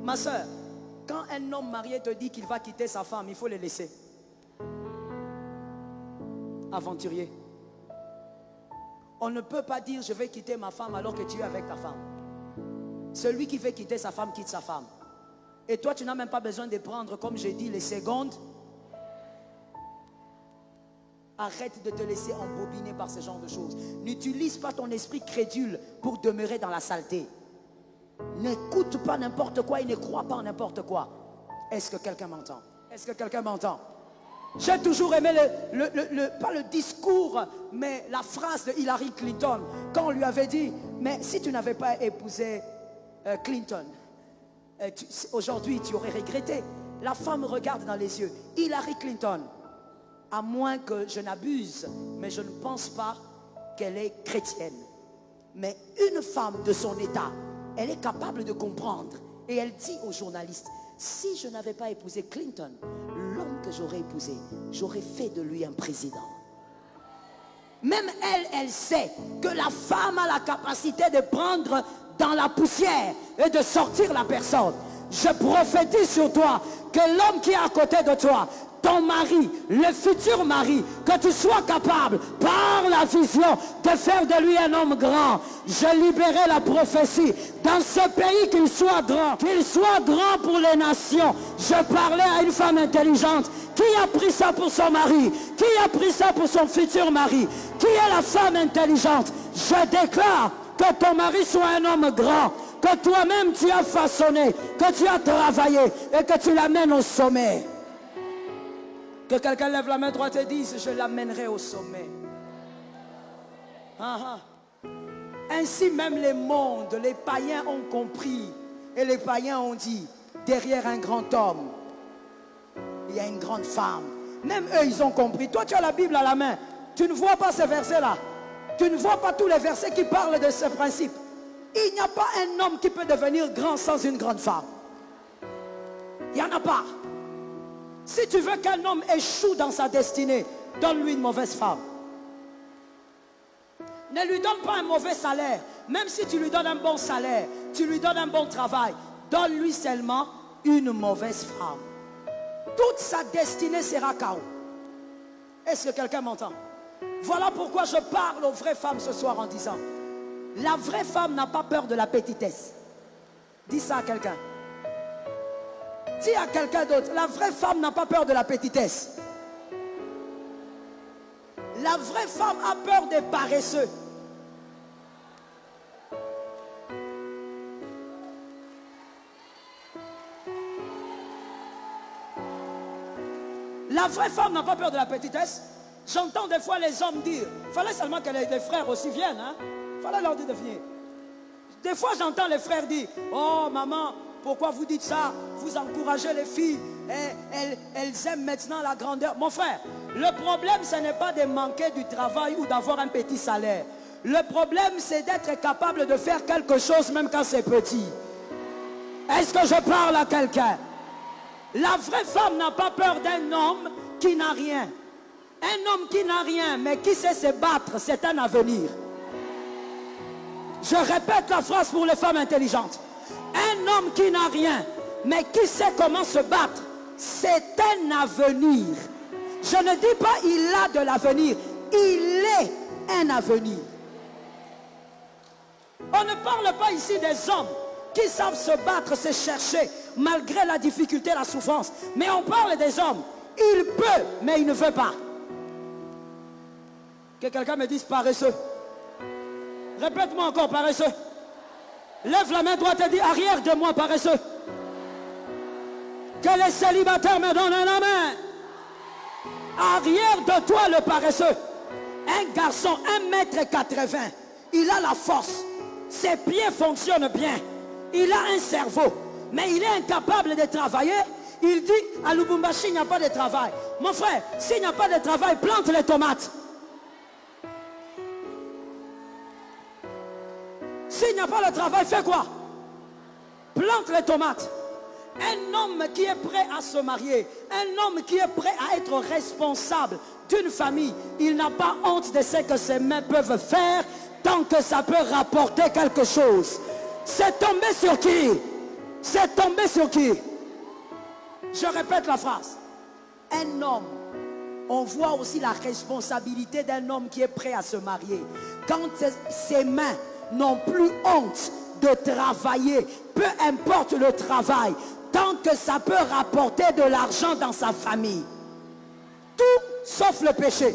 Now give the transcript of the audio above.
Ma soeur, quand un homme marié te dit qu'il va quitter sa femme, il faut le laisser. Aventurier. On ne peut pas dire je vais quitter ma femme alors que tu es avec ta femme. Celui qui veut quitter sa femme quitte sa femme. Et toi tu n'as même pas besoin de prendre, comme j'ai dit, les secondes. Arrête de te laisser embobiner par ce genre de choses. N'utilise pas ton esprit crédule pour demeurer dans la saleté. N'écoute pas n'importe quoi et ne crois pas en n'importe quoi. Est-ce que quelqu'un m'entend? Est-ce que quelqu'un m'entend? J'ai toujours aimé pas le discours, mais la phrase de Hillary Clinton, quand on lui avait dit, mais si tu n'avais pas épousé Clinton, aujourd'hui tu aurais regretté. La femme regarde dans les yeux. Hillary Clinton, à moins que je n'abuse, mais je ne pense pas qu'elle est chrétienne. Mais une femme de son état, elle est capable de comprendre. Et elle dit aux journalistes, si je n'avais pas épousé Clinton, l'homme que j'aurais épousé, j'aurais fait de lui un président. Même elle sait que la femme a la capacité de prendre dans la poussière et de sortir la personne. Je prophétise sur toi que l'homme qui est à côté de toi, ton mari, le futur mari, que tu sois capable, par la vision, de faire de lui un homme grand. Je libérais la prophétie dans ce pays, qu'il soit grand pour les nations. Je parlais à une femme intelligente. Qui a pris ça pour son mari? Qui a pris ça pour son futur mari? Qui est la femme intelligente? Je déclare que ton mari soit un homme grand, que toi-même tu as façonné, que tu as travaillé et que tu l'amènes au sommet. Que quelqu'un lève la main droite et dise, je l'amènerai au sommet. Ainsi même les mondes, les païens ont compris. Et les païens ont dit, derrière un grand homme, il y a une grande femme. Même eux, ils ont compris. Toi, tu as la Bible à la main. Tu ne vois pas ces versets-là. Tu ne vois pas tous les versets qui parlent de ce principe. Il n'y a pas un homme qui peut devenir grand sans une grande femme. Il n'y en a pas. Si tu veux qu'un homme échoue dans sa destinée, donne-lui une mauvaise femme. Ne lui donne pas un mauvais salaire. Même si tu lui donnes un bon salaire, tu lui donnes un bon travail, donne-lui seulement une mauvaise femme. Toute sa destinée sera chaos. Est-ce que quelqu'un m'entend? Voilà pourquoi je parle aux vraies femmes ce soir en disant, la vraie femme n'a pas peur de la petitesse. Dis ça à quelqu'un. Dis à quelqu'un d'autre, la vraie femme n'a pas peur de la petitesse. La vraie femme a peur des paresseux. La vraie femme n'a pas peur de la petitesse. J'entends des fois les hommes dire, il fallait seulement que les frères aussi viennent, hein? Il fallait leur dire de venir. Des fois j'entends les frères dire, oh maman, pourquoi vous dites ça? Vous encouragez les filles, elles aiment maintenant la grandeur. Mon frère, le problème ce n'est pas de manquer du travail ou d'avoir un petit salaire. Le problème c'est d'être capable de faire quelque chose même quand c'est petit. Est-ce que je parle à quelqu'un? La vraie femme n'a pas peur d'un homme qui n'a rien. Un homme qui n'a rien mais qui sait se battre, c'est un avenir. Je répète la phrase pour les femmes intelligentes. Un homme qui n'a rien, mais qui sait comment se battre, c'est un avenir. Je ne dis pas il a de l'avenir, il est un avenir. On ne parle pas ici des hommes qui savent se battre, se chercher, malgré la difficulté, la souffrance. Mais on parle des hommes. Il peut, mais il ne veut pas. Que quelqu'un me dise paresseux. Répète-moi encore, paresseux. Lève la main droite et dis arrière de moi, paresseux. Que les célibataires me donnent la main. Arrière de toi, le paresseux. Un garçon, 1,80 m. Il a la force. Ses pieds fonctionnent bien. Il a un cerveau. Mais il est incapable de travailler. Il dit à Lubumbashi, il n'y a pas de travail. Mon frère, s'il n'y a pas de travail, plante les tomates. S'il n'y a pas de travail, fais quoi? Plante les tomates. Un homme qui est prêt à se marier, un homme qui est prêt à être responsable d'une famille, il n'a pas honte de ce que ses mains peuvent faire tant que ça peut rapporter quelque chose. C'est tombé sur qui? C'est tombé sur qui? Je répète la phrase. Un homme, on voit aussi la responsabilité d'un homme qui est prêt à se marier. Quand ses mains n'ont plus honte de travailler, peu importe le travail, tant que ça peut rapporter de l'argent dans sa famille. Tout sauf le péché.